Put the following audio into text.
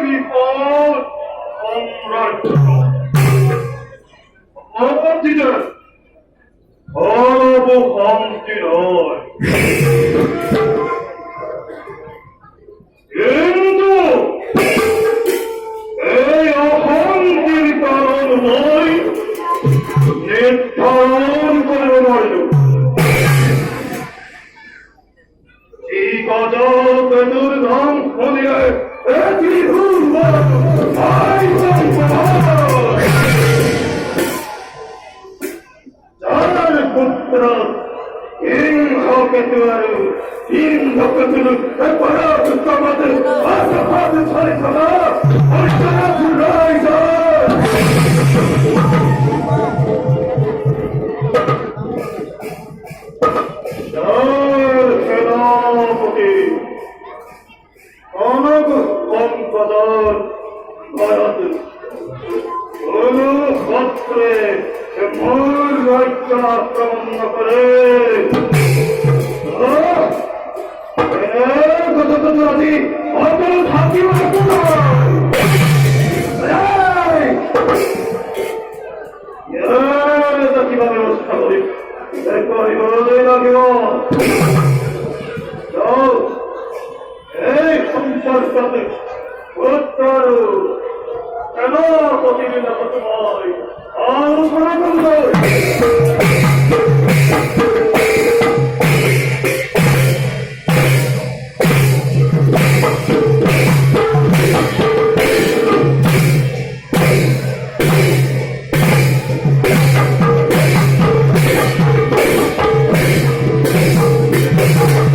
বিপদ সাম্রাজ্য অবধিদের সর্বশান্তি নয়, কিন্তু এই অশান্তির কারণ নয় নির্ধারণ করে নয় ঠিক অজকে দুর্ধ্বংস দিয়ে যার পুত্র ইন্দ্রকেতুর ইন্দ্রকেতুর পরাক্রমে আশাবাদ ছড়ে ছড়া অর্চনা ফুরাই যায়। সেনাপতি কনক সম্পদর ভারত কোন পত্রে মোর রাজ্য আক্রমণ করে কিভাবে ব্যবস্থা করি লাগিব এই সম্পর্কে উত্তর কেন প্রতিদিন সময় আলোচনা করল